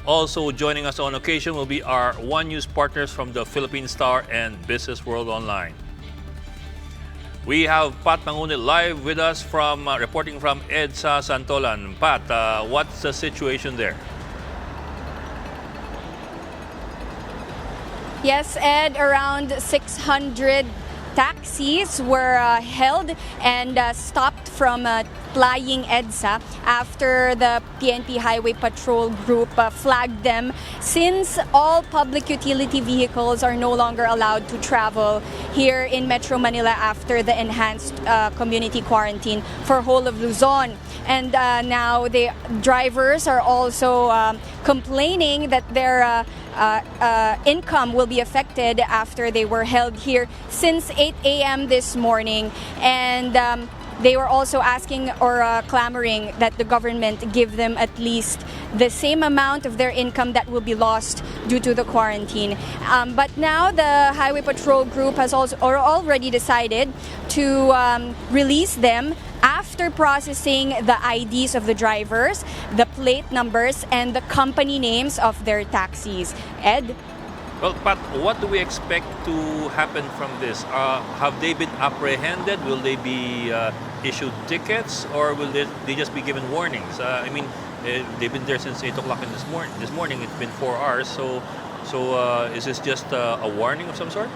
Also joining us on occasion will be our One News partners from the Philippine Star and Business World Online. We have Pat Mangunit live with us from reporting from EDSA Santolan. Pat, what's the situation there? Yes, Ed, around 600 taxis were held and stopped from flying EDSA after the PNP Highway Patrol Group flagged them, since all public utility vehicles are no longer allowed to travel here in Metro Manila after the enhanced community quarantine for whole of Luzon. And now the drivers are also complaining that their income will be affected after they were held here since 8 a.m. this morning. And they were also asking or clamoring that the government give them at least the same amount of their income that will be lost due to the quarantine. But now the Highway Patrol Group has also already decided to release them after processing the IDs of the drivers, the plate numbers, and the company names of their taxis. Ed? Well, Pat, what do we expect to happen from this? Have they been apprehended? Will they be issued tickets, or will they just be given warnings? They've been there since 8 o'clock this morning. It's been 4 hours. So is this just a warning of some sort?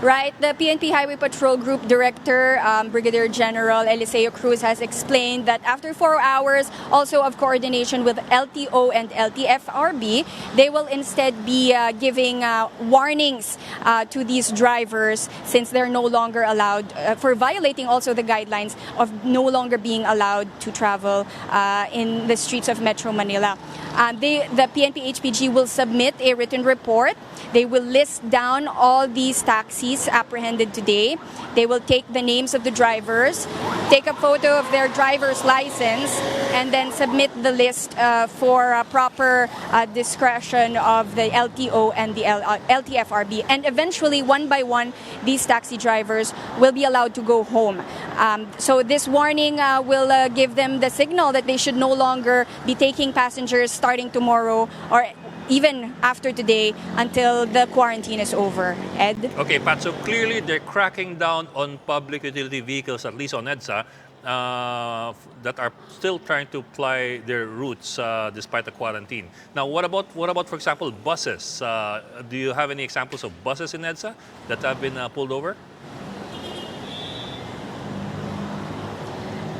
Right. The PNP Highway Patrol Group Director, Brigadier General Eliseo Cruz, has explained that after 4 hours, also of coordination with LTO and LTFRB, they will instead be giving warnings to these drivers, since they're no longer allowed, for violating also the guidelines of no longer being allowed to travel in the streets of Metro Manila. The PNP HPG will submit a written report. They will list down all these taxis apprehended today. They will take the names of the drivers, take a photo of their driver's license, and then submit the list for proper discretion of the LTO and the LTFRB. And eventually, one by one, these taxi drivers will be allowed to go home. So this warning will give them the signal that they should no longer be taking passengers starting tomorrow or even after today until the quarantine is over. Ed? Okay, Pat, so clearly they're cracking down on public utility vehicles, at least on EDSA, that are still trying to ply their routes despite the quarantine. Now, what about, for example, buses? Do you have any examples of buses in EDSA that have been pulled over?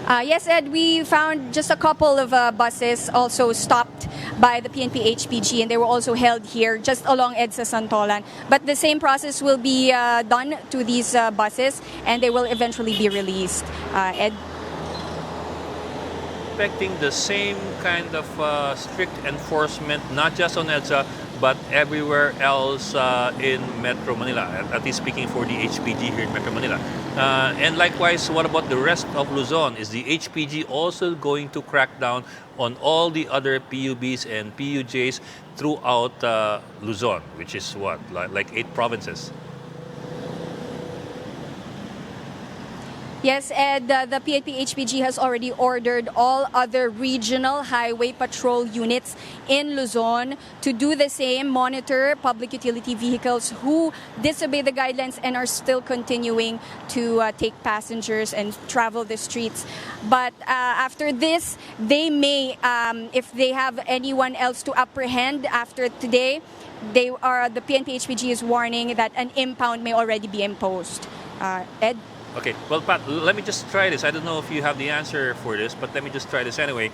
Yes, Ed, we found just a couple of buses also stopped by the PNP HPG, and they were also held here just along EDSA Santolan. But the same process will be done to these buses, and they will eventually be released. Ed? Expecting the same kind of strict enforcement, not just on EDSA, but everywhere else in Metro Manila, at least speaking for the HPG here in Metro Manila. And likewise, what about the rest of Luzon? Is the HPG also going to crack down on all the other PUBs and PUJs throughout Luzon, which is what, like 8 provinces? Yes, Ed, the PNP HPG has already ordered all other regional highway patrol units in Luzon to do the same, monitor public utility vehicles who disobey the guidelines and are still continuing to take passengers and travel the streets. But after this, they may, if they have anyone else to apprehend after today, the PNP HPG is warning that an impound may already be imposed. Ed? Okay, well, Pat, let me just try this. I don't know if you have the answer for this, but let me just try this anyway.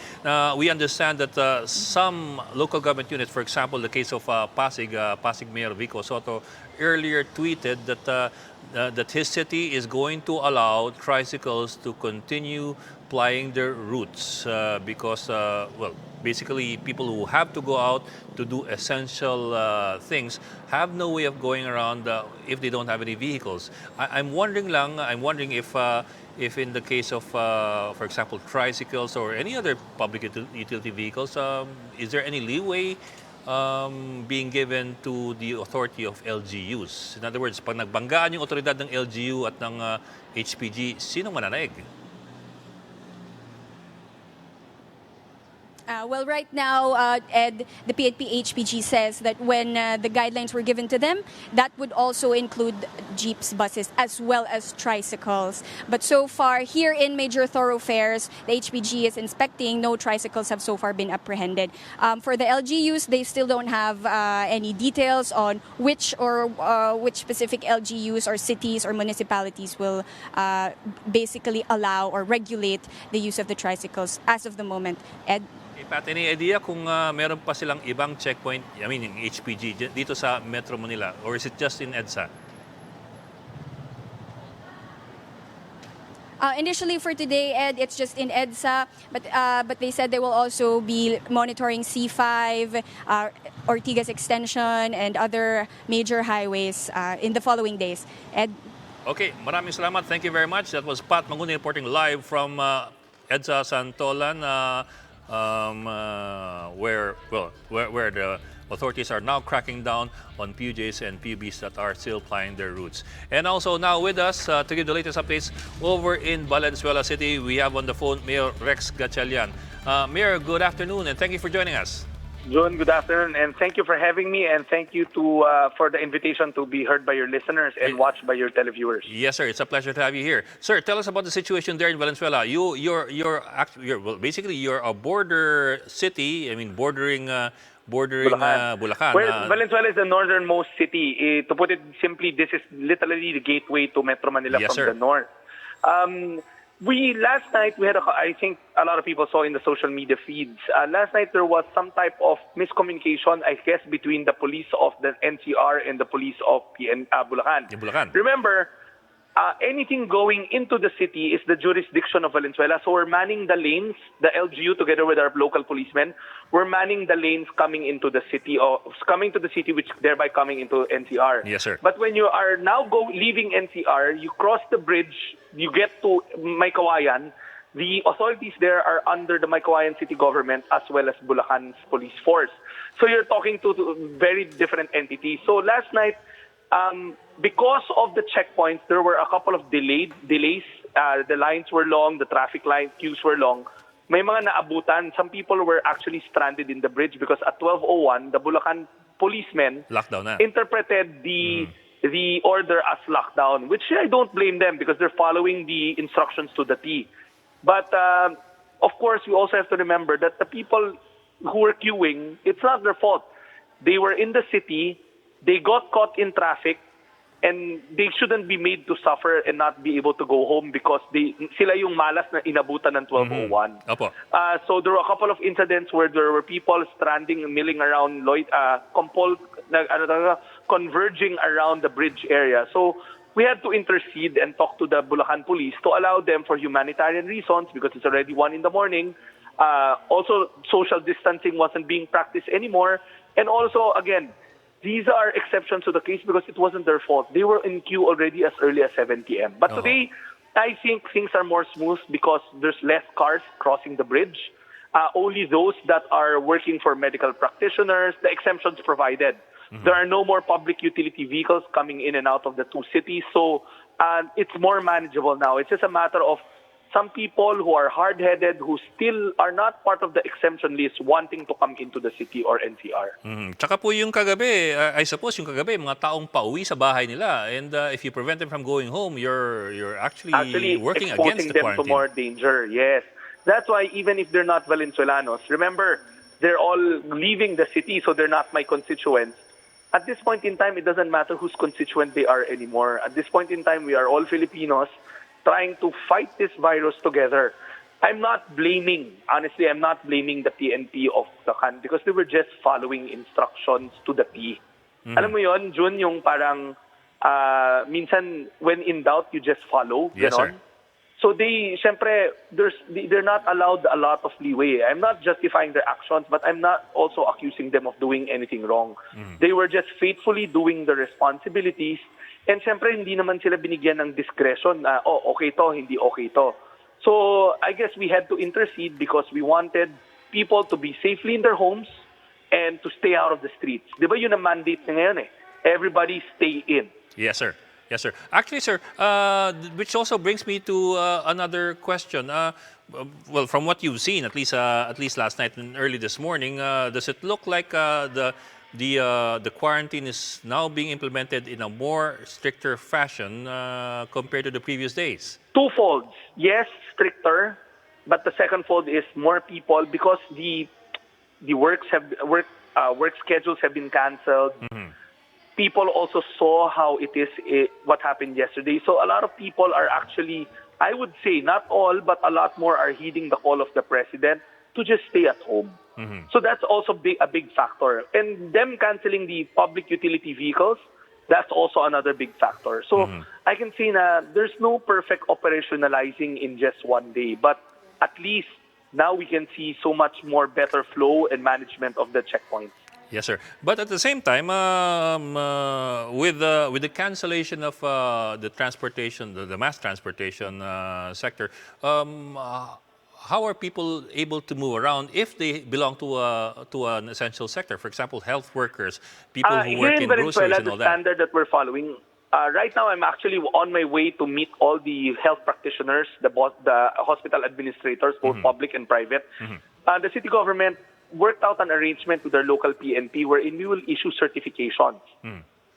We understand that some local government units, for example, the case of Pasig Mayor Vico Soto, earlier tweeted that his city is going to allow tricycles to continue plying their routes because, basically people who have to go out to do essential things have no way of going around if they don't have any vehicles. I'm wondering if in the case of, for example, tricycles or any other public utility vehicles, is there any leeway being given to the authority of LGUs? In other words, pag nagbanggaan yung otoridad ng LGU at ng HPG, sinong mananaig? Well, right now, Ed, the PNP HPG says that when the guidelines were given to them, that would also include jeeps, buses, as well as tricycles. But so far, here in major thoroughfares, the HPG is inspecting. No tricycles have so far been apprehended. For the LGUs, they still don't have any details on which specific LGUs or cities or municipalities will basically allow or regulate the use of the tricycles as of the moment. Ed? Hey, Pat, any idea kung meron pa silang ibang checkpoint, I mean yung HPG, dito sa Metro Manila? Or is it just in EDSA? Initially for today, Ed, it's just in EDSA, but they said they will also be monitoring C5, Ortigas Extension, and other major highways in the following days. Ed? Okay, maraming salamat. Thank you very much. That was Pat Manguni reporting live from EDSA Santolan, where the authorities are now cracking down on PUJs and PUBs that are still plying their routes. And also now with us to give the latest updates over in Valenzuela City, we have on the phone Mayor Rex Gatchalian. Mayor, good afternoon and thank you for joining us. John, good afternoon, and thank you for having me, and thank you for the invitation to be heard by your listeners and watched by your televiewers. Yes, sir. It's a pleasure to have you here, sir. Tell us about the situation there in Valenzuela. You're a border city. I mean, bordering Bulacan. Well, Valenzuela is the northernmost city. To put it simply, this is literally the gateway to Metro Manila Yes, from sir. the north. Last night we had I think a lot of people saw in the social media feeds. Last night there was some type of miscommunication, I guess, between the police of the NCR and the police of Bulacan. In Bulacan. Remember, anything going into the city is the jurisdiction of Valenzuela. So we're manning the lanes, the LGU together with our local policemen. We're manning the lanes coming into the city, which thereby coming into NCR. Yes, sir. But when you are now leaving NCR, you cross the bridge, you get to Maykawayan. The authorities there are under the Maykawayan city government as well as Bulacan's police force. So you're talking to very different entities. So last night, because of the checkpoints, there were a couple of delays. The lines were long, the traffic line queues were long. May mga naabutan. Some people were actually stranded in the bridge because at 12:01, the Bulacan policemen Lockdown na. interpreted the order as lockdown, which I don't blame them because they're following the instructions to the T. But of course, we also have to remember that the people who were queuing, it's not their fault. They were in the city, they got caught in traffic, and they shouldn't be made to suffer and not be able to go home because sila yung malas na inabutan ng 12:01. Opo. So there were a couple of incidents where there were people stranding, milling around, converging around the bridge area. So we had to intercede and talk to the Bulacan police to allow them for humanitarian reasons because it's already 1 a.m. Also, social distancing wasn't being practiced anymore. And also, again, these are exceptions to the case because it wasn't their fault. They were in queue already as early as 7 p.m. But today, I think things are more smooth because there's less cars crossing the bridge. Only those that are working for medical practitioners, the exemptions provided. There are no more public utility vehicles coming in and out of the two cities. So it's more manageable now. It's just a matter of some people who are hard-headed, who still are not part of the exemption list, wanting to come into the city or NCR. Tsaka po yung kagabi, I suppose yung kagabi, mga taong pauwi sa bahay nila. And if you prevent them from going home, you're actually working against exposing the them to quarantine. more danger, yes. That's why even if they're not Valenzuelanos, remember, they're all leaving the city, so they're not my constituents. At this point in time, it doesn't matter whose constituent they are anymore. At this point in time, we are all Filipinos trying to fight this virus together. I'm not blaming the PNP of the country because they were just following instructions to the T. Alam mo yon, Jun, yung parang minsan when in doubt, you just follow. Yes, ganon. sir. So they're not allowed a lot of leeway. I'm not justifying their actions, but I'm not also accusing them of doing anything wrong. They were just faithfully doing the responsibilities. And syempre, hindi naman sila binigyan ng discretion na, okay to, hindi okay to. So I guess we had to intercede because we wanted people to be safely in their homes and to stay out of the streets. Di ba yun ang mandate na ngayon eh? Everybody stay in. Yes, sir. Yes, sir. Actually, sir, which also brings me to another question. well, from what you've seen, at least last night and early this morning, does it look like the quarantine is now being implemented in a more stricter fashion compared to the previous days? Twofold. Yes, stricter, but the second fold is more people because the work schedules have been canceled. People also saw how it is what happened yesterday. So a lot of people are actually, I would say, not all, but a lot more are heeding the call of the president to just stay at home. So that's also a big factor. And them canceling the public utility vehicles, that's also another big factor. So I can see there's no perfect operationalizing in just one day, but at least now we can see so much more better flow and management of the checkpoints. Yes, sir. But at the same time, with the cancellation of the transportation, the mass transportation sector, how are people able to move around if they belong to an essential sector? For example, health workers, people who Here work in in groceries Valenzuela, and all the that. standard that we're following, right now I'm actually on my way to meet all the health practitioners, the hospital administrators, both public and private. The city government worked out an arrangement with their local PNP wherein we will issue certifications.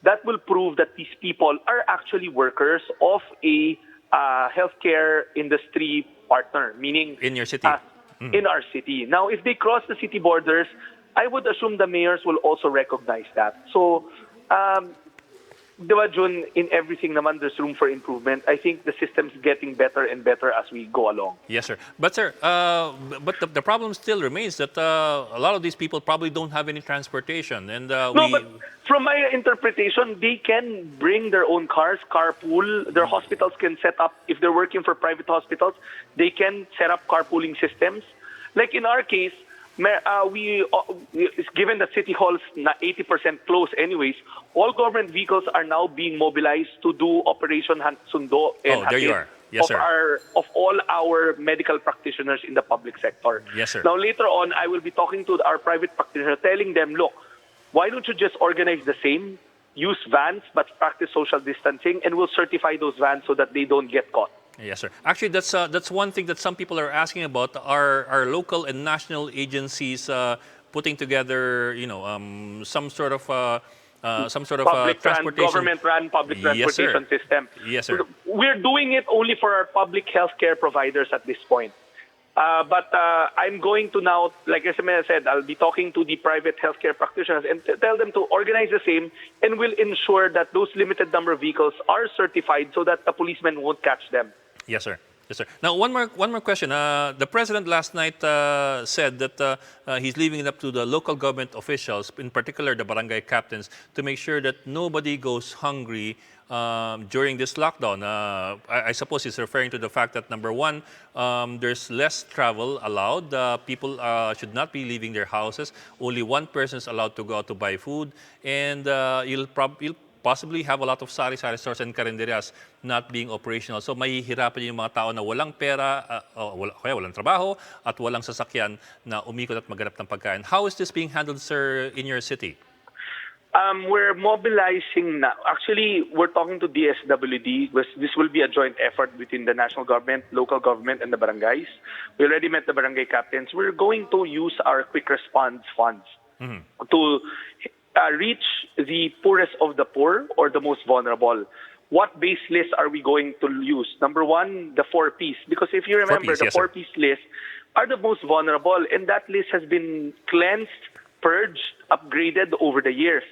That will prove that these people are actually workers of a healthcare industry partner, meaning In your city. in our city. Now, if they cross the city borders, I would assume the mayors will also recognize that. So, diba, Jun, in everything naman, there's room for improvement. I think the system's getting better and better as we go along. Yes, sir. But sir, but the problem still remains that a lot of these people probably don't have any transportation, and No, we. but from my interpretation, they can bring their own cars, carpool. Their hospitals can set up, if they're working for private hospitals, they can set up carpooling systems. Like in our case, given that City Hall's 80% closed anyways, all government vehicles are now being mobilized to do Operation Sundo and Oh, there you Hatid are. Yes, sir. of all our medical practitioners in the public sector. Yes, sir. Now, later on, I will be talking to our private practitioner, telling them, look, why don't you just organize the same, use vans, but practice social distancing, and we'll certify those vans so that they don't get caught. Yes, sir. Actually, that's one thing that some people are asking about. Our local and national agencies putting together, some sort of transportation. Government-run public Yes, sir. transportation system. Yes, sir. We're doing it only for our public healthcare providers at this point. But I'm going to now, like I said, I'll be talking to the private healthcare practitioners and tell them to organize the same, and will ensure that those limited number of vehicles are certified so that the policemen won't catch them. Yes, sir. Yes, sir. Now, one more question. The president last night said that he's leaving it up to the local government officials, in particular the barangay captains, to make sure that nobody goes hungry during this lockdown. I suppose he's referring to the fact that, number one, there's less travel allowed. People should not be leaving their houses. Only one person is allowed to go out to buy food, and you'll possibly have a lot of sari-sari stores and karinderias not being operational. So mahihirapan yung mga tao na walang pera, kaya walang trabaho, at walang sasakyan na umikot at maghanap ng pagkain. How is this being handled, sir, in your city? We're mobilizing now. Actually, we're talking to DSWD. This will be a joint effort between the national government, local government, and the barangays. We already met the barangay captains. We're going to use our quick response funds to reach the poorest of the poor or the most vulnerable. What base list are we going to use? Number one, the 4Ps. Because if you remember, the 4Ps list are the most vulnerable, and that list has been cleansed, purged, upgraded over the years.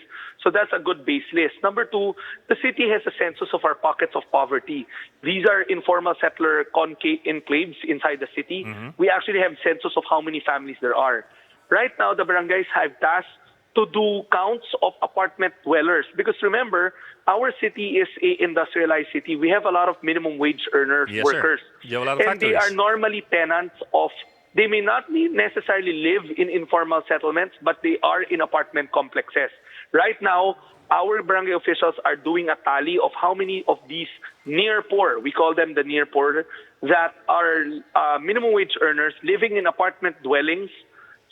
So that's a good base list. Number two, the city has a census of our pockets of poverty. These are informal settler enclaves inside the city. We actually have census of how many families there are. Right now, the barangays have tasked to do counts of apartment dwellers. Because remember, our city is a industrialized city. We have a lot of minimum wage earners, Yes, workers. sir. You have a lot of and they factories. are normally tenants of, they may not necessarily live in informal settlements, but they are in apartment complexes. Right now, our barangay officials are doing a tally of how many of these near poor, we call them the near poor, that are minimum wage earners living in apartment dwellings.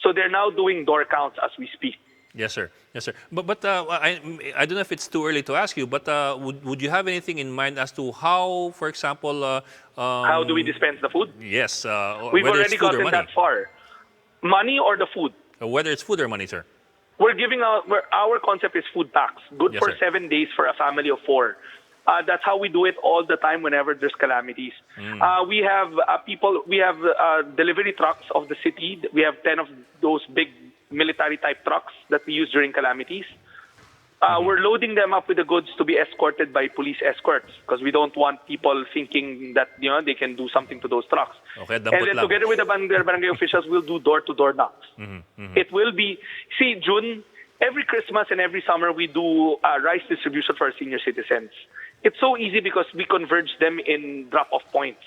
So they're now doing door counts as we speak. Yes, sir. Yes, sir. I don't know if it's too early to ask you, but would you have anything in mind as to how, for example, How do we dispense the food? yes, We've whether it's already food or gotten money, that far. Money or the food? whether it's food or money, sir. We're giving out, our concept is food packs, good Yes, for sir. 7 days for a family of 4. That's how we do it all the time whenever there's calamities. We have delivery trucks of the city. We have 10 of those big military type trucks that we use during calamities. We're loading them up with the goods to be escorted by police escorts because we don't want people thinking that they can do something to those trucks. Okay, And dampot then lang. together with the barangay officials, we'll do door-to-door knocks. It will be, June, every Christmas and every summer we do rice distribution for our senior citizens. It's so easy because we converge them in drop-off points.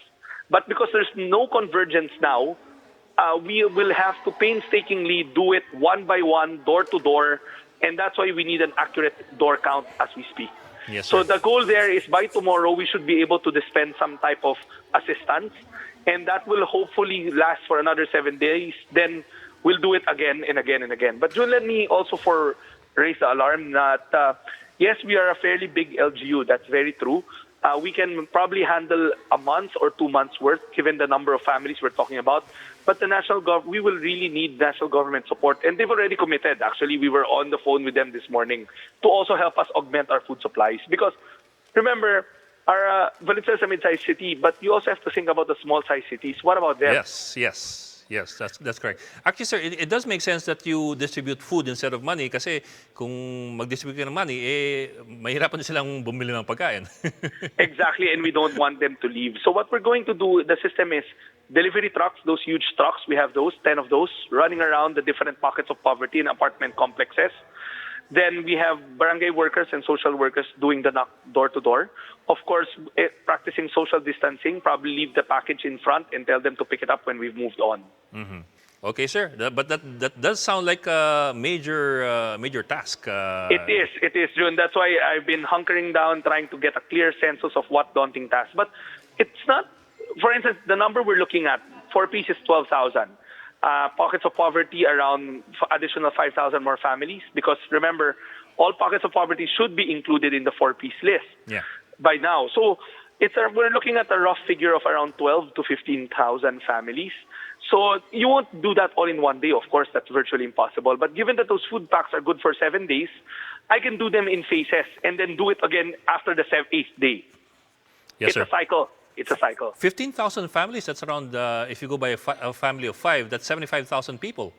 But because there's no convergence now, we will have to painstakingly do it one by one, door to door, and that's why we need an accurate door count as we speak. Yes, So sir. the goal there is by tomorrow we should be able to dispense some type of assistance, and that will hopefully last for another 7 days. Then we'll do it again and again and again. But June, let me also raise the alarm that yes, we are a fairly big LGU. That's very true. We can probably handle a month or 2 months worth, given the number of families we're talking about. But we will really need national government support, and they've already committed. Actually, we were on the phone with them this morning to also help us augment our food supplies. Because remember, our Valenzuela is a mid-sized city, but you also have to think about the small-sized cities. What about them? Yes, that's correct. Actually, sir, it does make sense that you distribute food instead of money kasi kung mag-distribute ka ng money, mahirapan silang bumili ng pagkain. Exactly, and we don't want them to leave. So what we're going to do, the system is delivery trucks, those huge trucks, we have those, 10 of those, running around the different pockets of poverty in apartment complexes. Then we have barangay workers and social workers doing the knock door to door. Of course, practicing social distancing, probably leave the package in front and tell them to pick it up when we've moved on. Okay, sir. But that does sound like a major task. It is, June. That's why I've been hunkering down, trying to get a clear census of what daunting task. But it's not, for instance, the number we're looking at, 4Ps is 12,000. Pockets of poverty around additional 5,000 more families. Because remember, all pockets of poverty should be included in the 4Ps list by now. So we're looking at a rough figure of around 12 to 15,000 families. So you won't do that all in one day. Of course, that's virtually impossible. But given that those food packs are good for 7 days, I can do them in phases and then do it again after the 8th day. Yes, It's sir. a cycle. It's a cycle. 15,000 families, that's around, if you go by a family of 5, that's 75,000 people.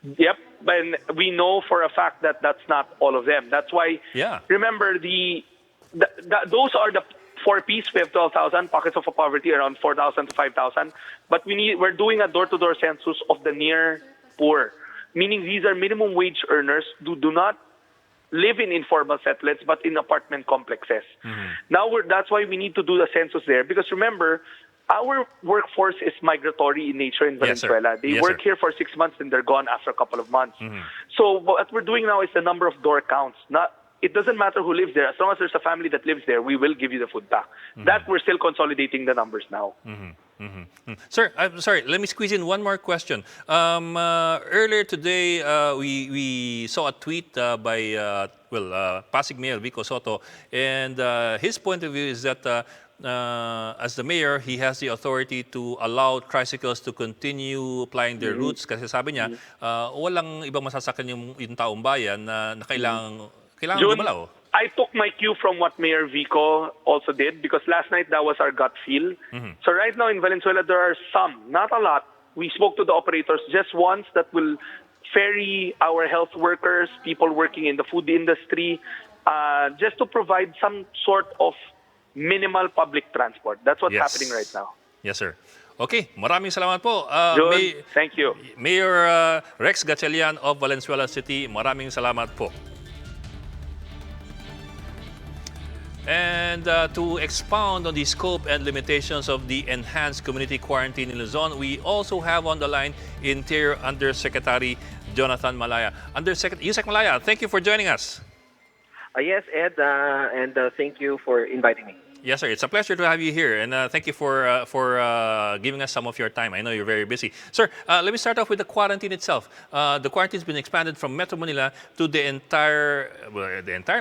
Yep, but we know for a fact that that's not all of them. That's why, remember, those are the 4Ps. We have 12,000, pockets of poverty around 4,000 to 5,000. But we're doing a door-to-door census of the near poor, meaning these are minimum wage earners who do not live in informal settlements but in apartment complexes. Now that's why we need to do the census there, because remember, our workforce is migratory in nature in Valenzuela. They work here for 6 months and they're gone after a couple of months. So what we're doing now is the number of door counts. It doesn't matter who lives there. As long as there's a family that lives there, we will give you the food back. That we're still consolidating the numbers now. Sir, I'm sorry. Let me squeeze in one more question. Earlier today, we saw a tweet by Pasig Mayor Vico Soto, and his point of view is that as the mayor, he has the authority to allow tricycles to continue plying their routes. Kasi sabi niya, walang ibang masasakyan yung taong bayan na kailangan June, gumalaw. I took my cue from what Mayor Vico also did, because last night that was our gut feel. So right now in Valenzuela, there are some, not a lot. We spoke to the operators, just ones that will ferry our health workers, people working in the food industry, just to provide some sort of minimal public transport. That's what's happening right now. Yes, sir. Okay, maraming salamat po. June, thank you. Mayor Rex Gatchalian of Valenzuela City, maraming salamat po. And to expound on the scope and limitations of the enhanced community quarantine in Luzon, we also have on the line Interior Undersecretary Jonathan Malaya. Yusek Malaya, thank you for joining us. Yes, Ed, and thank you for inviting me. Yes, sir. It's a pleasure to have you here, and thank you for giving us some of your time. I know you're very busy, sir. Let me start off with the quarantine itself. The quarantine's been expanded from Metro Manila to the entire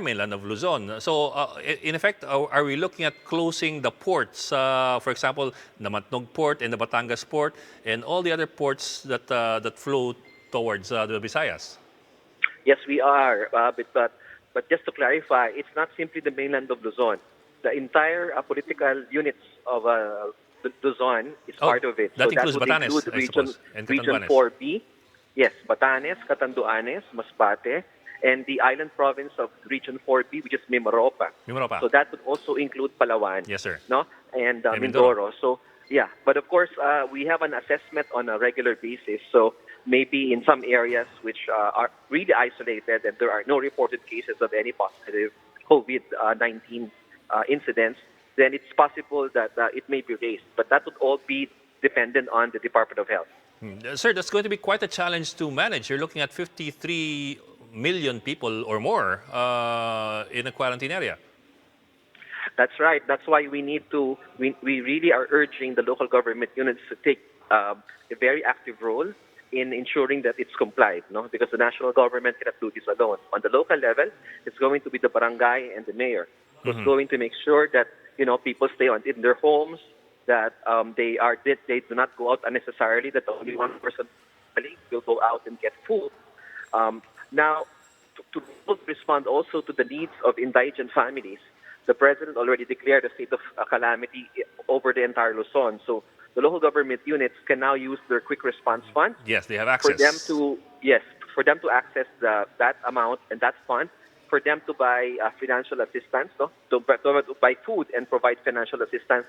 mainland of Luzon. So, in effect, are we looking at closing the ports? For example, the Matnog port and the Batangas port, and all the other ports that flow towards the Visayas. Yes, we are. But just to clarify, it's not simply the mainland of Luzon. The entire political units of Luzon is Oh, part of it. that So that includes would Batanes, include I suppose, and region Catanduanes. 4B. Yes, Batanes, Catanduanes, Masbate, and the island province of region 4B, which is Mimaropa. Mimaropa. So that would also include Palawan, Yes, sir. no, and And Mindoro. Mindoro. So yeah, but of course we have an assessment on a regular basis. So maybe in some areas which are really isolated and there are no reported cases of any positive COVID-19 incidents, then it's possible that it may be raised. But that would all be dependent on the Department of Health. Sir, that's going to be quite a challenge to manage. You're looking at 53 million people or more in a quarantine area. That's right. That's why we really are urging the local government units to take a very active role in ensuring that it's complied, no? Because the national government cannot do this alone. On the local level, it's going to be the barangay and the mayor who's going to make sure that people stay in their homes, that they do not go out unnecessarily, that only one person will go out and get food. Now, to respond also to the needs of indigent families, the president already declared a state of calamity over the entire Luzon. So the local government units can now use their quick response fund Yes, they have for access. them to access that amount and that fund for them to buy financial assistance, no? to buy food and provide financial assistance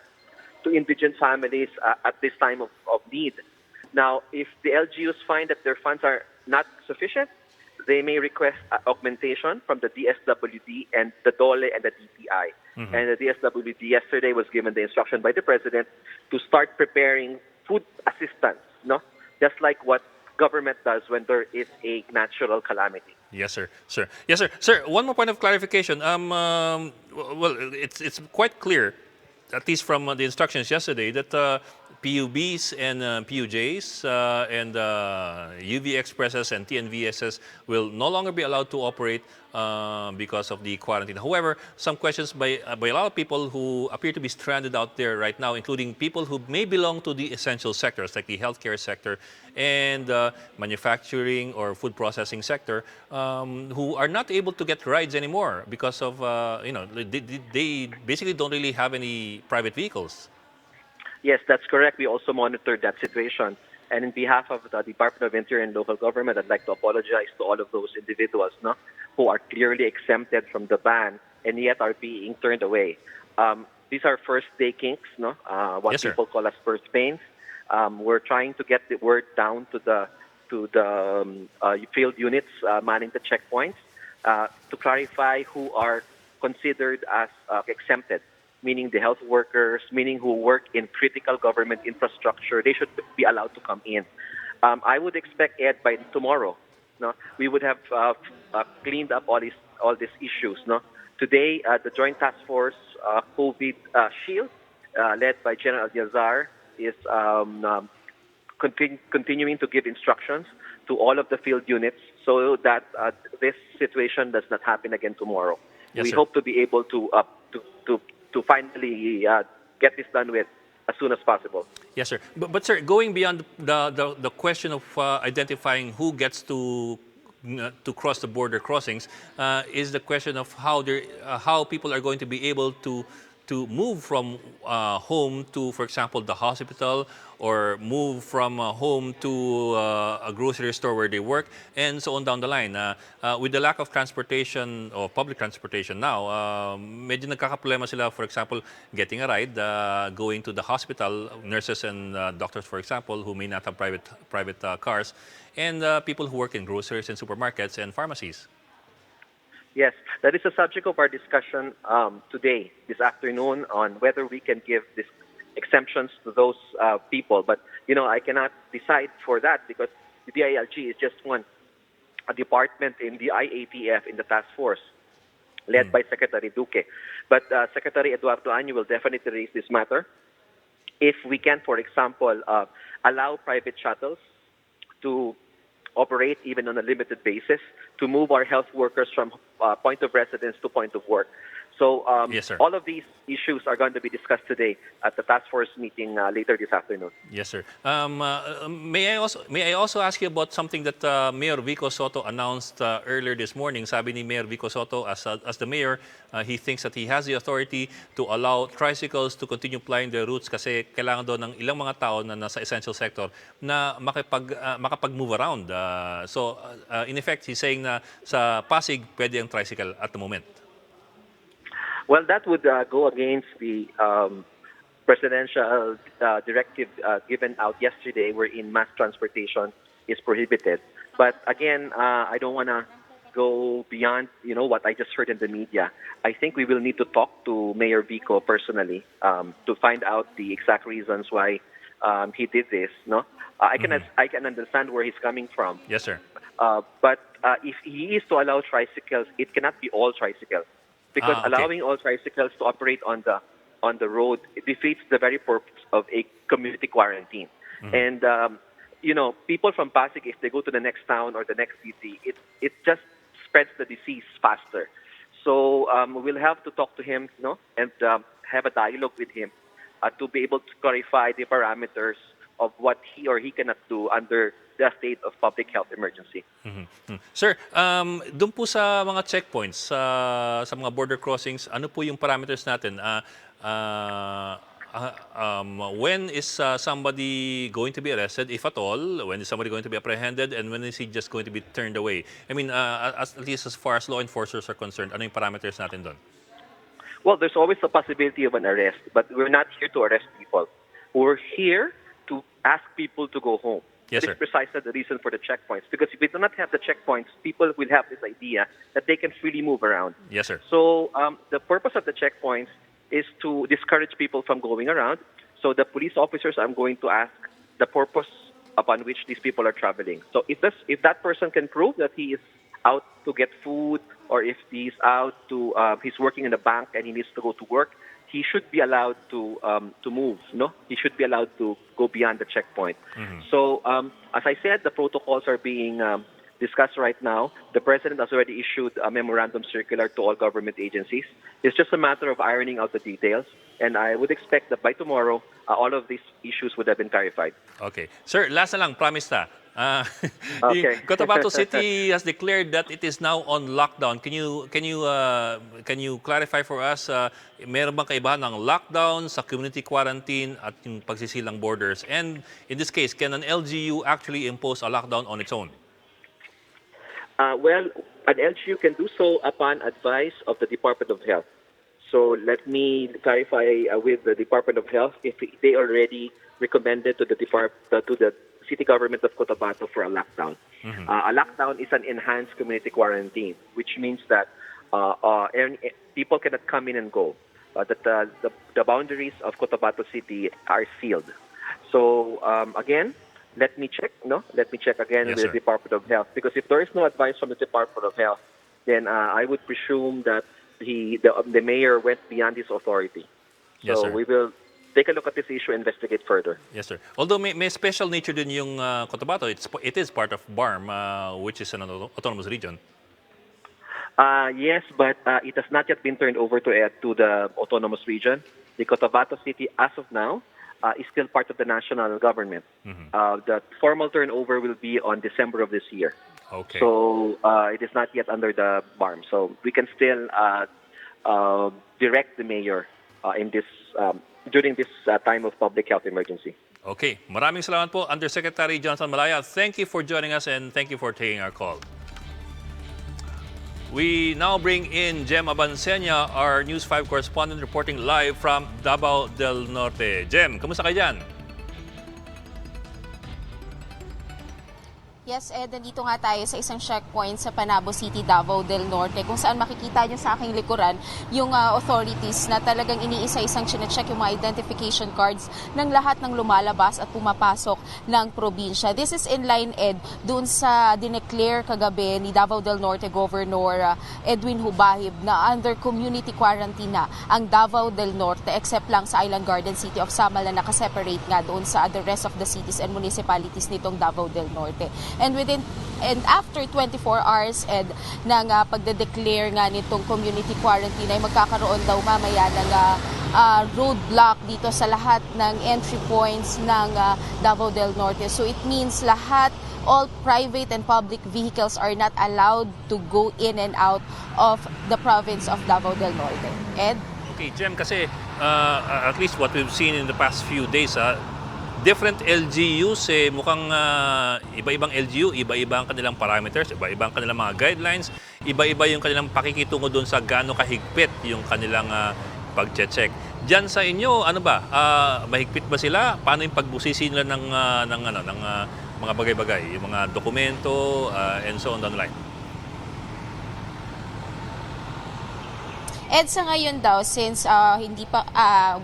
to indigent families at this time of need. Now, if the LGUs find that their funds are not sufficient, they may request augmentation from the DSWD and the DOLE and the DTI. And the DSWD yesterday was given the instruction by the president to start preparing food assistance, no? Just like what government does when there is a natural calamity. Yes, sir. Sir. Yes, sir. Sir, one more point of clarification. Well, it's quite clear, at least from the instructions yesterday, that PUBs and PUJs and UV Expresses and TNVSs will no longer be allowed to operate because of the quarantine. However, some questions by a lot of people who appear to be stranded out there right now, including people who may belong to the essential sectors like the healthcare sector and manufacturing or food processing sector, who are not able to get rides anymore because of they basically don't really have any private vehicles. Yes, that's correct. We also monitored that situation. And in behalf of the Department of Interior and Local Government, I'd like to apologize to all of those individuals, no, who are clearly exempted from the ban and yet are being turned away. These are first-day kinks, no? What Yes, sir. people call as first pains. We're trying to get the word down to the field units manning the checkpoints to clarify who are considered as exempted, meaning the health workers, meaning who work in critical government infrastructure. They should be allowed to come in. I would expect, Ed, by tomorrow, no, we would have cleaned up all these issues. No, today the Joint Task Force COVID Shield, led by General Yazar, is continuing to give instructions to all of the field units so that this situation does not happen again tomorrow. Yes, We sir. hope to be able to finally get this done with as soon as possible. Yes, sir. But sir, going beyond the question of identifying who gets to cross the border crossings, is the question of how people are going to be able to move from home to, for example, the hospital, or move from home to a grocery store where they work, and so on down the line. With the lack of transportation or public transportation now, medyo nagkakaproblema sila, for example, getting a ride, going to the hospital, nurses and doctors, for example, who may not have private cars, and people who work in groceries and supermarkets and pharmacies. Yes, that is the subject of our discussion today, this afternoon, on whether we can give these exemptions to those people. But, I cannot decide for that because the DILG is just one department in the IATF, in the task force. led by Secretary Duque. But Secretary Eduardo Año will definitely raise this matter. If we can, for example, allow private shuttles to operate even on a limited basis to move our health workers from point of residence to point of work. So Yes, sir. all of these issues are going to be discussed today at the task force meeting later this afternoon. Yes, sir. May I also ask you about something that Mayor Vico Soto announced earlier this morning? Sabi ni Mayor Vico Soto, as the mayor, he thinks that he has the authority to allow tricycles to continue plying their routes kasi kailangan doon ng ilang mga tao na nasa essential sector na makapag-move around. In effect, he's saying na sa Pasig pwede ang tricycle at the moment. Well, that would go against the presidential directive given out yesterday, wherein mass transportation is prohibited. But again, I don't want to go beyond, what I just heard in the media. I think we will need to talk to Mayor Vico personally to find out the exact reasons why he did this. No, I can understand where he's coming from. Yes, sir. But if he is to allow tricycles, it cannot be all tricycles. Because Okay. allowing all tricycles to operate on the road, it defeats the very purpose of a community quarantine. And people from Pasig, if they go to the next town or the next city, it just spreads the disease faster. So we'll have to talk to him, and have a dialogue with him to be able to clarify the parameters of what he or he cannot do under the state of public health emergency. Sir, doon po sa mga checkpoints, sa mga border crossings, ano po yung parameters natin? When is somebody going to be arrested, if at all? When is somebody going to be apprehended? And when is he just going to be turned away? I mean, at least as far as law enforcers are concerned, ano yung parameters natin doon? Well, there's always the possibility of an arrest, but we're not here to arrest people. We're here to ask people to go home. Yes, This sir. is precisely the reason for the checkpoints. Because if we do not have the checkpoints, people will have this idea that they can freely move around. Yes, sir. So the purpose of the checkpoints is to discourage people from going around. So the police officers, I'm going to ask the purpose upon which these people are traveling. So if that person can prove that he is out to get food, or if he's out to he's working in a bank and he needs to go to work, he should be allowed to move. No, he should be allowed to go beyond the checkpoint. So as I said, the protocols are being discussed right now. The president has already issued a memorandum circular to all government agencies. It's just a matter of ironing out the details, and I would expect that by tomorrow, all of these issues would have been clarified. Okay. Sir, last na lang, promise na. Okay. Cotabato City has declared that it is now on lockdown. Can you clarify for us, meron bang kaibahan ng lockdown sa community quarantine at yung pagsisilang borders? And in this case, can an LGU actually impose a lockdown on its own? Well, an LGU can do so upon advice of the Department of Health. So let me clarify with the Department of Health if they already recommended to the city government of Cotabato for a lockdown. A lockdown is an enhanced community quarantine, which means that people cannot come in and go. That the boundaries of Cotabato City are sealed. So again, let me check again Yes, with sir. the Department of Health, because if there is no advice from the Department of Health, then I would presume that the mayor went beyond his authority. Yes, So sir. we will take a look at this issue and investigate further. Yes, sir. Although may special nature din yung Cotabato, it is part of BARM, which is an autonomous region. Yes, but it has not yet been turned over to the autonomous region. The Cotabato City, as of now, is still part of the national government. The formal turnover will be on December of this year. Okay. So it is not yet under the BARM. So we can still direct the mayor in this during this time of public health emergency. Okay. Maraming salamat po, Undersecretary Johnson Malaya. Thank you for joining us and thank you for taking our call. We now bring in Jem Abansenya, our News 5 correspondent reporting live from Davao del Norte. Jem, kamusta kayo dyan? Yes, Ed, nandito nga tayo sa isang checkpoint sa Panabo City, Davao del Norte, kung saan makikita nyo sa aking likuran yung authorities na talagang iniisa-isang chinecheck yung mga identification cards ng lahat ng lumalabas at pumapasok ng probinsya. This is in line, Ed, dun sa dineclare kagabi ni Davao del Norte Governor Edwin Hubahib na under community quarantine na ang Davao del Norte except lang sa Island Garden City of Samal na nakaseparate nga doon sa the rest of the cities and municipalities nitong Davao del Norte. And after 24 hours ng pagde-declare nga nitong community quarantine ay magkakaroon daw mamaya ng roadblock dito sa lahat ng entry points ng Davao del Norte. So it means all private and public vehicles are not allowed to go in and out of the province of Davao del Norte. Ed? Okay, Jem, kasi at least what we've seen in the past few days, different LGUs, mukhang iba-ibang LGU, iba-iba ang kanilang parameters, iba-iba ang kanilang mga guidelines, iba-iba yung kanilang pakikitungo doon sa gaano kahigpit yung kanilang pag-check. Diyan sa inyo, ano ba? Mahigpit ba sila? Paano yung pagbusisi nila ng mga bagay-bagay, yung mga dokumento and so on down the line? EDSA ngayon daw, since hindi pa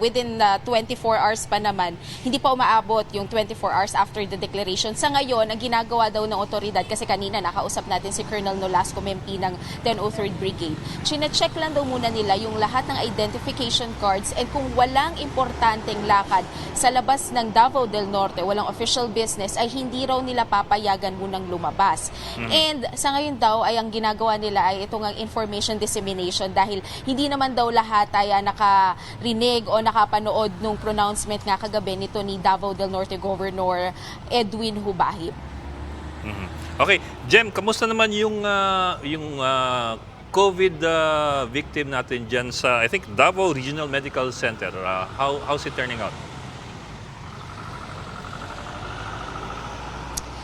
within 24 hours pa naman, hindi pa umaabot yung 24 hours after the declaration. Sa ngayon, ang ginagawa daw ng otoridad, kasi kanina nakausap natin si Colonel Nolasco MP ng 1003rd Brigade, chine-check lang daw muna nila yung lahat ng identification cards and kung walang importanteng lakad sa labas ng Davao del Norte, walang official business, ay hindi raw nila papayagan munang lumabas. And sa ngayon daw, ay ang ginagawa nila ay itong information dissemination dahil hindi naman daw lahat ay nakarinig o nakapanood nung pronouncement nga kagabi nito ni Davao del Norte Governor Edwin Hubahib. Okay, Jem, kamusta naman yung COVID victim natin dyan sa, I think, Davao Regional Medical Center? How's it turning out?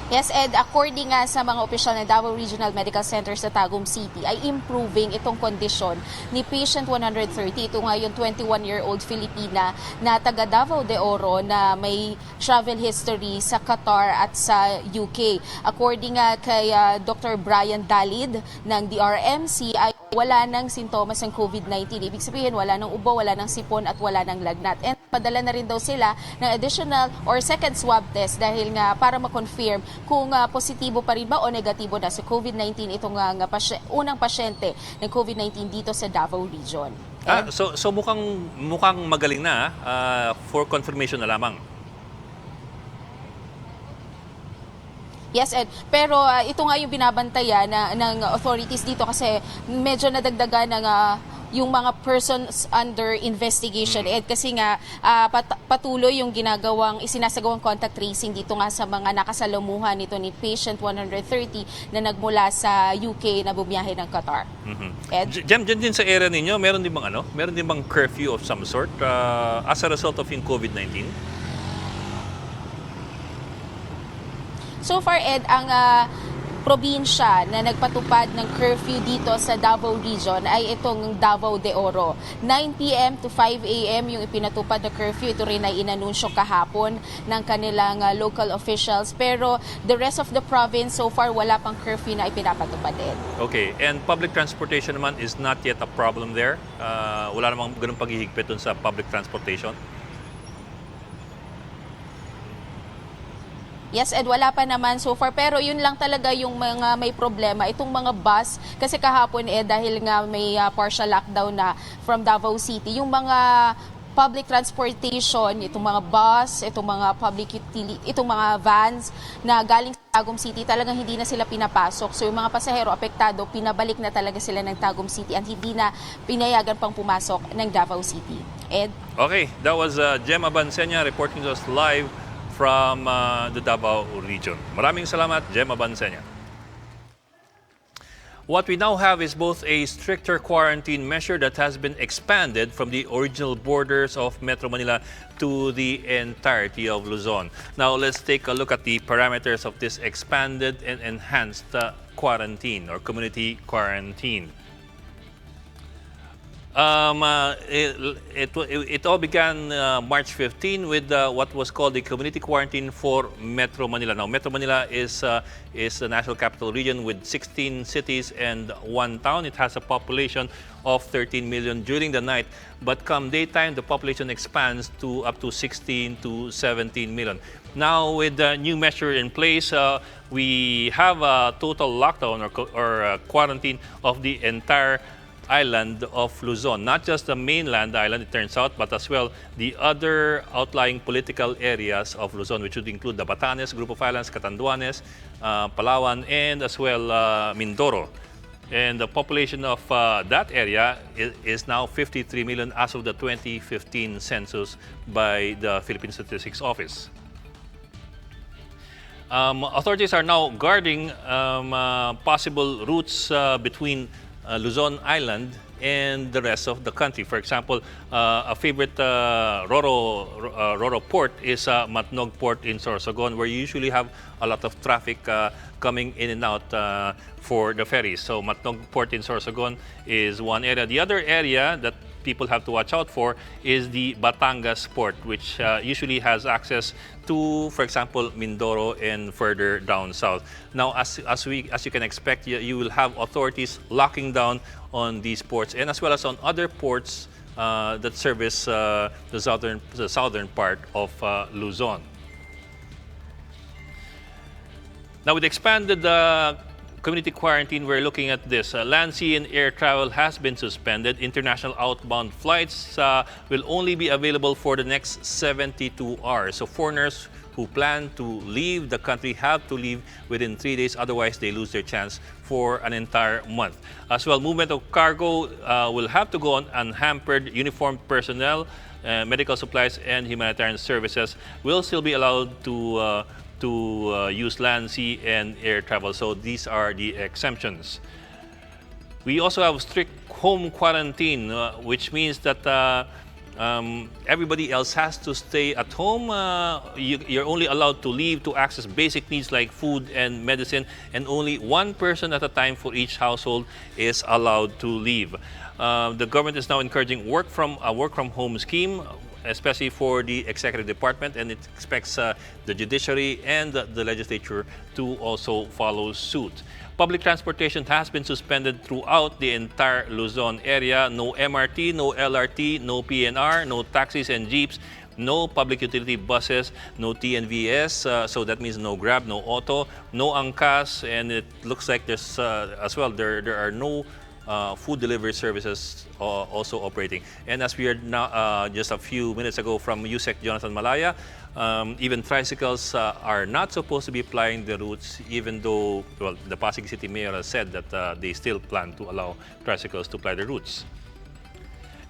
Yes, Ed, according nga sa mga opisyal ng Davao Regional Medical Center sa Tagum City, ay improving itong kondisyon ni patient 130. Ito nga yung 21-year-old Filipina na taga Davao de Oro na may travel history sa Qatar at sa UK. According nga kay Dr. Brian Dalid ng DRMC, ay wala ng sintomas ng COVID-19. Ibig sabihin, wala ng ubo, wala ng sipon at wala ng lagnat. And padala na rin daw sila ng additional or second swab test dahil nga para ma-confirm kung positibo pa rin ba o negatibo na sa COVID-19 itong unang pasyente ng COVID-19 dito sa Davao Region. So mukhang magaling na for confirmation na lamang. Yes, Ed. Pero ito nga yung binabantayan ng authorities dito kasi medyo nadagdagan ng yung mga persons under investigation, Ed, kasi nga patuloy yung isinasagawang contact tracing dito nga sa mga nakasalamuhan nito ni patient 130 na nagmula sa UK na bumiyahe ng Qatar. Ed? Jem, dyan din sa area ninyo, meron din bang curfew of some sort as a result of yung COVID-19? So far, Ed, ang probinsya na nagpatupad ng curfew dito sa Davao Region ay itong Davao de Oro. 9 p.m. to 5 a.m. yung ipinatupad na curfew. Ito rin ay inanunsyo kahapon ng kanilang local officials. Pero the rest of the province, so far, wala pang curfew na ipinapatupad, Ed. Okay, and public transportation naman is not yet a problem there? Wala namang ganung paghihigpit dun sa public transportation? Yes, Ed, wala pa naman so far. Pero yun lang talaga yung mga may problema. Itong mga bus, kasi kahapon, Ed, dahil nga may partial lockdown na from Davao City, yung mga public transportation, itong mga bus, itong mga public utility, itong mga vans na galing sa Tagum City, talagang hindi na sila pinapasok. So yung mga pasahero apektado, pinabalik na talaga sila ng Tagum City at hindi na pinayagan pang pumasok ng Davao City. Ed? Okay, that was Jem Abansenya reporting to us live from the Davao region. Maraming salamat, Jem Abansenya. What we now have is both a stricter quarantine measure that has been expanded from the original borders of Metro Manila to the entirety of Luzon. Now let's take a look at the parameters of this expanded and enhanced quarantine or community quarantine. It all began March 15 with what was called the community quarantine for Metro Manila. Now, Metro Manila is the national capital region with 16 cities and one town. It has a population of 13 million during the night, but come daytime, the population expands to up to 16 to 17 million. Now, with the new measure in place, we have a total lockdown or quarantine of the entire island of Luzon, not just the mainland island, it turns out, but as well the other outlying political areas of Luzon, which would include the Batanes group of islands, Catanduanes, Palawan, and as well Mindoro. And the population of that area is now 53 million as of the 2015 census by the Philippine Statistics Office. Authorities are now guarding possible routes between Luzon Island and the rest of the country. For example, a favorite Roro port is Matnog Port in Sorsogon, where you usually have a lot of traffic coming in and out for the ferries. So Matnog Port in Sorsogon is one area. The other area that people have to watch out for is the Batangas port, which usually has access to, for example, Mindoro and further down south. Now, as you can expect, you will have authorities locking down on these ports and as well as on other ports that service the southern part of Luzon. Now, with expanded community quarantine, we're looking at this. Land, sea, and air travel has been suspended. International outbound flights will only be available for the next 72 hours. So foreigners who plan to leave the country have to leave within 3 days. Otherwise, they lose their chance for an entire month. As well, movement of cargo will have to go on unhampered. Uniformed personnel, medical supplies, and humanitarian services will still be allowed to use land, sea, and air travel. So these are the exemptions. We also have strict home quarantine, which means that everybody else has to stay at home. You're only allowed to leave to access basic needs like food and medicine, and only one person at a time for each household is allowed to leave. The government is now encouraging a work from home scheme, especially for the executive department, and it expects the judiciary and the legislature to also follow suit. Public transportation has been suspended throughout the entire Luzon area. No MRT, no LRT, no PNR, no taxis and jeeps, no public utility buses, no TNVS, so that means no Grab, no Auto, no Angkas, and it looks like there's as well there are no food delivery services also operating. And as we heard now, just a few minutes ago from USEC Jonathan Malaya, even tricycles are not supposed to be plying the routes, even though, well, the Pasig City Mayor has said that they still plan to allow tricycles to ply the routes.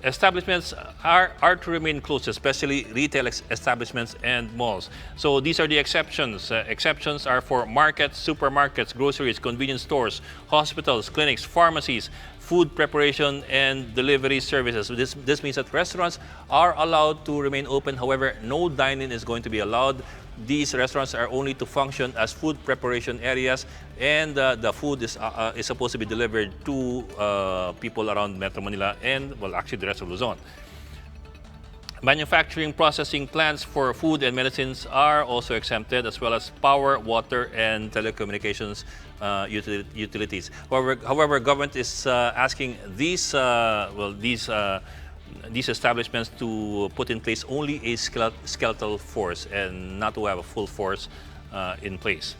Establishments are to remain closed, especially retail establishments and malls. So these are the exceptions. Exceptions are for markets, supermarkets, groceries, convenience stores, hospitals, clinics, pharmacies, food preparation and delivery services. So this means that restaurants are allowed to remain open. However, no dining is going to be allowed. These restaurants are only to function as food preparation areas, and the food is supposed to be delivered to people around Metro Manila and, well, actually the rest of Luzon. Manufacturing processing plants for food and medicines are also exempted, as well as power, water, and telecommunications utilities. However, government is asking these establishments to put in place only a skeletal force and not to have a full force in place.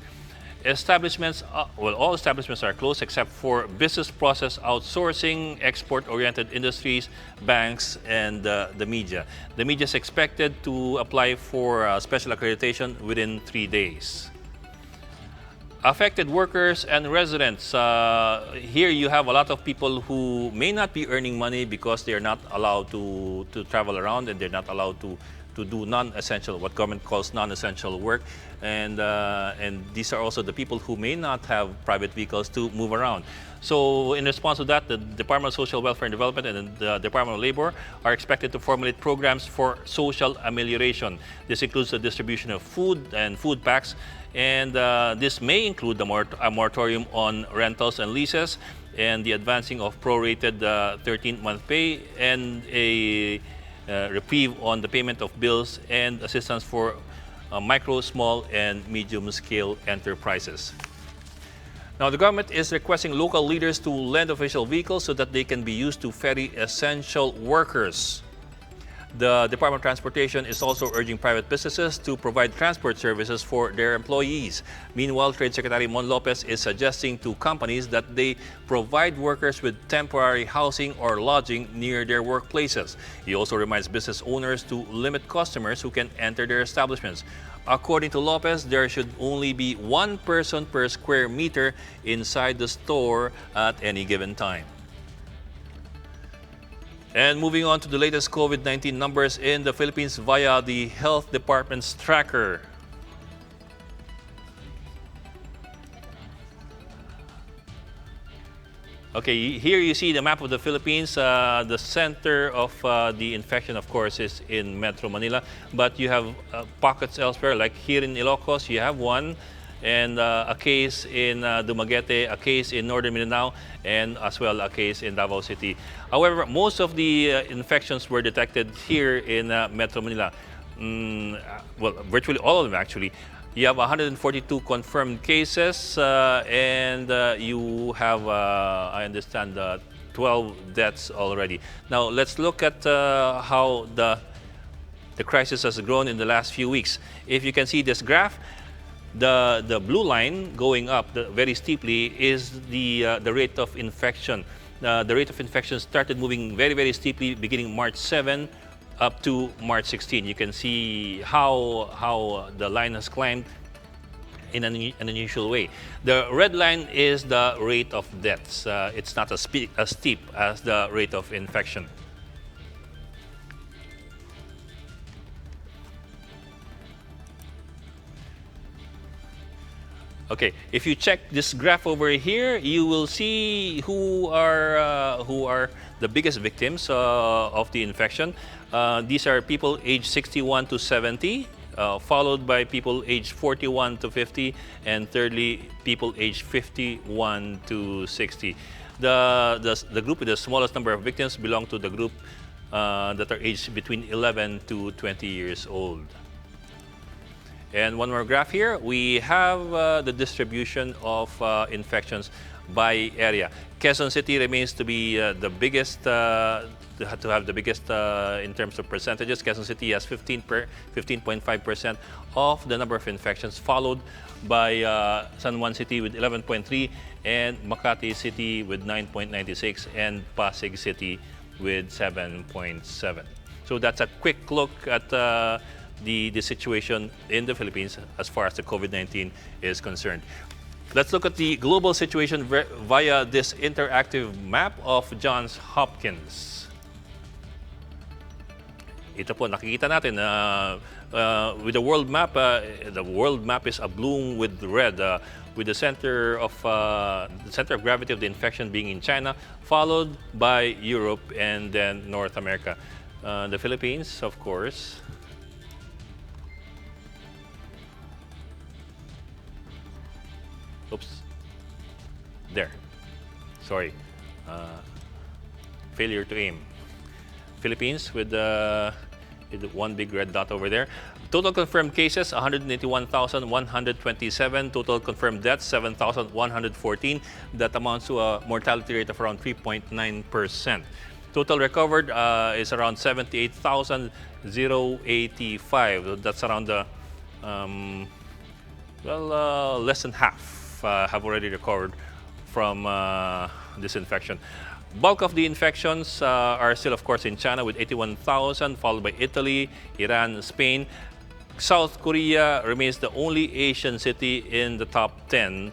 Establishments, all establishments are closed except for business process outsourcing, export-oriented industries, banks, and the media. The media is expected to apply for special accreditation within 3 days. Affected workers and residents. Here you have a lot of people who may not be earning money because they are not allowed to travel around, and they're not allowed to do non-essential, what government calls non-essential work, and these are also the people who may not have private vehicles to move around. So in response to that, the Department of Social Welfare and Development and the Department of Labor are expected to formulate programs for social amelioration. This includes the distribution of food and food packs, and this may include a moratorium on rentals and leases, and the advancing of prorated 13th-month pay, and a reprieve on the payment of bills and assistance for micro, small, and medium-scale enterprises. Now, the government is requesting local leaders to lend official vehicles so that they can be used to ferry essential workers. The Department of Transportation is also urging private businesses to provide transport services for their employees. Meanwhile, Trade Secretary Mon Lopez is suggesting to companies that they provide workers with temporary housing or lodging near their workplaces. He also reminds business owners to limit customers who can enter their establishments. According to Lopez, there should only be one person per square meter inside the store at any given time. And moving on to the latest COVID-19 numbers in the Philippines via the Health Department's tracker. Okay, here you see the map of the Philippines. The center of the infection, of course, is in Metro Manila. But you have pockets elsewhere, like here in Ilocos, you have one. And a case in Dumaguete, a case in Northern Mindanao, and as well a case in Davao City. However, most of the infections were detected here in Metro Manila. Well, virtually all of them actually. You have 142 confirmed cases and you have, I understand, 12 deaths already. Now, let's look at how the crisis has grown in the last few weeks. If you can see this graph, the blue line going up very steeply is the rate of infection. The rate of infection started moving very, very steeply beginning March 7 up to March 16. You can see how the line has climbed in an unusual way. The red line is the rate of deaths. It's not as steep as the rate of infection. Okay, if you check this graph over here, you will see who are the biggest victims of the infection. These are people aged 61 to 70, followed by people aged 41 to 50, and thirdly, people aged 51 to 60. The group with the smallest number of victims belong to the group that are aged between 11 to 20 years old. And one more graph here, we have the distribution of infections by area. Quezon City remains to be the biggest, to have the biggest in terms of percentages. Quezon City has 15.5% of the number of infections, followed by San Juan City with 11.3%, and Makati City with 9.96%, and Pasig City with 7.7%. So that's a quick look at the situation in the Philippines as far as the COVID-19 is concerned. Let's look at the global situation via this interactive map of Johns Hopkins. Ito po, nakikita natin with the world map is abloom with red, with the center of gravity of the infection being in China, followed by Europe and then North America. The Philippines, of course. Oops. There. Sorry. Failure to aim. Philippines with one big red dot over there. Total confirmed cases, 181,127. Total confirmed deaths, 7,114. That amounts to a mortality rate of around 3.9%. Total recovered is around 78,085. That's around less than half have already recovered from this infection. Bulk of the infections are still, of course, in China with 81,000, followed by Italy, Iran, Spain. South Korea remains the only Asian city in the top 10,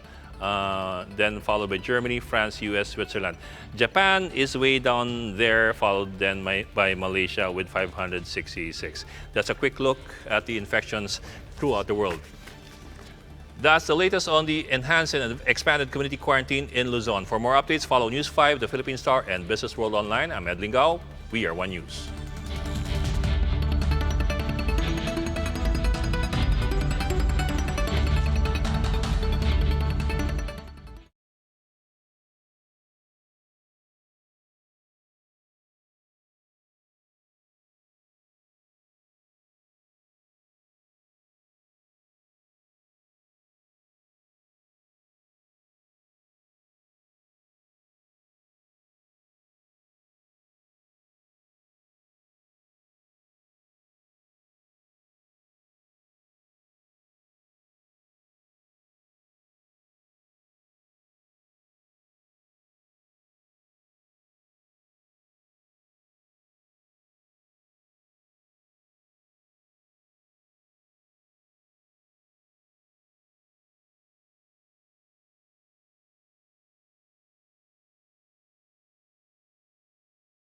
then followed by Germany, France, US, Switzerland. Japan is way down there, followed then by Malaysia with 566. That's a quick look at the infections throughout the world. That's the latest on the enhanced and expanded community quarantine in Luzon. For more updates, follow News 5, The Philippine Star, and Business World Online. I'm Ed Lingao. We are One News.